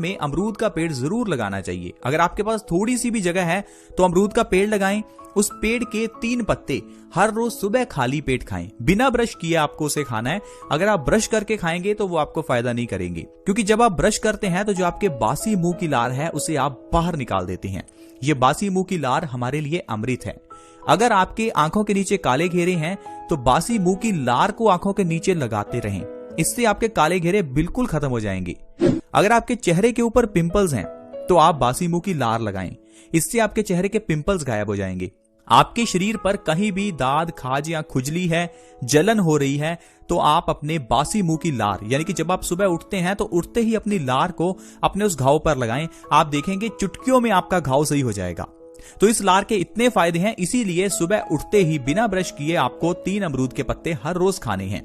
में अमरूद का पेड़ जरूर लगाना चाहिए। अगर आपके पास थोड़ी सी भी जगह है तो अमरूद का पेड़ लगाएं। उस पेड़ के 3 पत्ते हर रोज सुबह खाली पेट खाएं। बिना ब्रश किए आपको उसे खाना है। अगर आप ब्रश करके खाएंगे तो वो आपको फायदा नहीं करेंगे, क्योंकि जब आप ब्रश करते हैं तो जो आपके बासी मुंह की लार है उसे आप बाहर निकाल देते हैं। ये बासी मुंह की लार हमारे लिए अमृत है। अगर आपके आंखों के नीचे काले घेरे हैं तो बासी मुंह की लार को आंखों के नीचे लगाते रहें, इससे आपके काले घेरे बिल्कुल खत्म हो जाएंगे। अगर आपके चेहरे के ऊपर पिंपल्स हैं तो आप बासी मुंह की लार लगाएं, इससे आपके चेहरे के पिंपल्स गायब हो जाएंगे। आपके शरीर पर कहीं भी दाद, खाज या खुजली है, जलन हो रही है, तो आप अपने बासी मुंह की लार, यानी कि जब आप सुबह उठते हैं तो उठते ही अपनी लार को अपने उस घाव पर लगाएं। आप देखेंगे चुटकियों में आपका घाव सही हो जाएगा। तो इस लार के इतने फायदे हैं, इसीलिए सुबह उठते ही बिना ब्रश किए आपको 3 अमरूद के पत्ते हर रोज खाने हैं।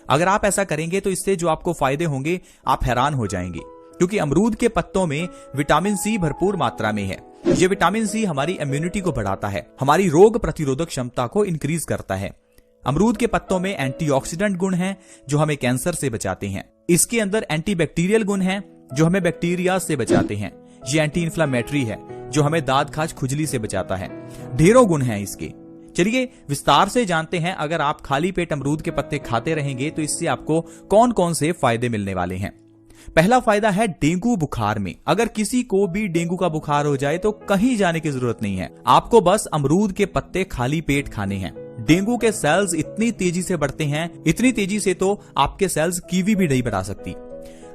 अगर आप ऐसा करेंगे तो इससे जो आपको फायदे होंगे आप हैरान हो जाएंगे, क्योंकि अमरूद के पत्तों में विटामिन सी भरपूर मात्रा में है। ये विटामिन सी हमारी इम्यूनिटी को बढ़ाता है, हमारी रोग प्रतिरोधक क्षमता को इंक्रीज करता है। अमरूद के पत्तों में एंटीऑक्सीडेंट गुण हैं जो हमें कैंसर से बचाते हैं। इसके अंदर एंटीबैक्टीरियल गुण हैं जो हमें बैक्टीरिया से बचाते हैं। ये एंटी इन्फ्लामेटरी है जो हमें दाद, खाज, खुजली से बचाता है। ढेरों गुण हैं इसके। चलिए विस्तार से जानते हैं, अगर आप खाली पेट अमरूद के पत्ते खाते रहेंगे तो इससे आपको कौन कौन से फायदे मिलने वाले हैं। पहला फायदा है डेंगू बुखार में। अगर किसी को भी डेंगू का बुखार हो जाए तो कहीं जाने की जरूरत नहीं है, आपको बस अमरूद के पत्ते खाली पेट खाने हैं। डेंगू के सेल्स इतनी तेजी से बढ़ते हैं, इतनी तेजी से तो आपके सेल्स कीवी भी नहीं बना सकती।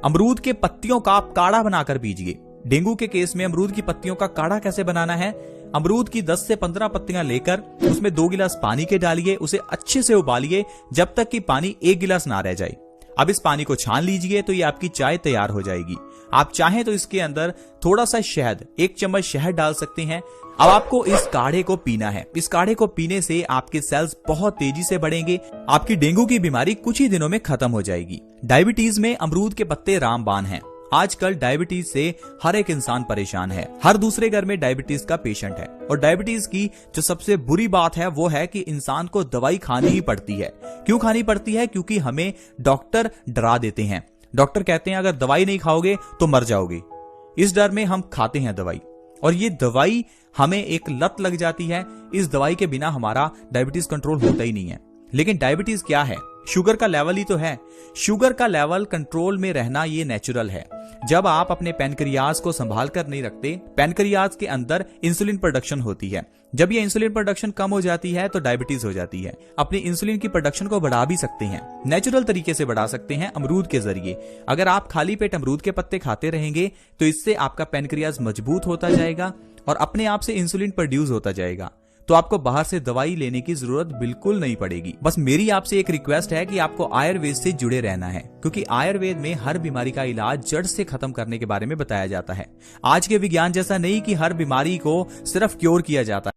अमरूद के पत्तियों का आप काढ़ा बनाकर पीजिए। डेंगू के केस में अमरूद की पत्तियों का काढ़ा कैसे बनाना है? अमरूद की 10 से 15 पत्तियां लेकर उसमें 2 गिलास पानी के डालिए, उसे अच्छे से उबालिए जब तक कि पानी 1 गिलास ना रह जाए। अब इस पानी को छान लीजिए तो ये आपकी चाय तैयार हो जाएगी। आप चाहें तो इसके अंदर थोड़ा सा शहद, 1 चम्मच शहद डाल सकते हैं। अब आपको इस काढ़े को पीना है। इस काढ़े को पीने से आपके सेल्स बहुत तेजी से बढ़ेंगे, आपकी डेंगू की बीमारी कुछ ही दिनों में खत्म हो जाएगी। डायबिटीज में अमरूद के पत्ते रामबाण हैं। आजकल डायबिटीज से हर एक इंसान परेशान है, हर दूसरे घर में डायबिटीज का पेशेंट है। और डायबिटीज की जो सबसे बुरी बात है वो है कि इंसान को दवाई खानी ही पड़ती है। क्यों खानी पड़ती है? क्योंकि हमें डॉक्टर डरा देते हैं। डॉक्टर कहते हैं अगर दवाई नहीं खाओगे तो मर जाओगे। इस डर में हम खाते हैं दवाई, और ये दवाई हमें एक लत लग जाती है। इस दवाई के बिना हमारा डायबिटीज कंट्रोल होता ही नहीं है। लेकिन डायबिटीज क्या है? शुगर का लेवल ही तो है। शुगर का लेवल कंट्रोल में रहना ये नेचुरल है। जब आप अपने पैनक्रियाज को संभाल कर नहीं रखते, पैनक्रियाज के अंदर इंसुलिन प्रोडक्शन होती है। जब ये इंसुलिन प्रोडक्शन कम हो जाती है तो डायबिटीज हो जाती है। अपनी इंसुलिन की प्रोडक्शन को बढ़ा भी सकते हैं, नेचुरल तरीके से बढ़ा सकते हैं अमरूद के जरिए। अगर आप खाली पेट अमरूद के पत्ते खाते रहेंगे तो इससे आपका पैनक्रियाज मजबूत होता जाएगा और अपने आप से इंसुलिन प्रोड्यूस होता जाएगा। तो आपको बाहर से दवाई लेने की जरूरत बिल्कुल नहीं पड़ेगी। बस मेरी आपसे एक रिक्वेस्ट है कि आपको आयुर्वेद से जुड़े रहना है, क्योंकि आयुर्वेद में हर बीमारी का इलाज जड़ से खत्म करने के बारे में बताया जाता है। आज के विज्ञान जैसा नहीं कि हर बीमारी को सिर्फ क्योर किया जाता है।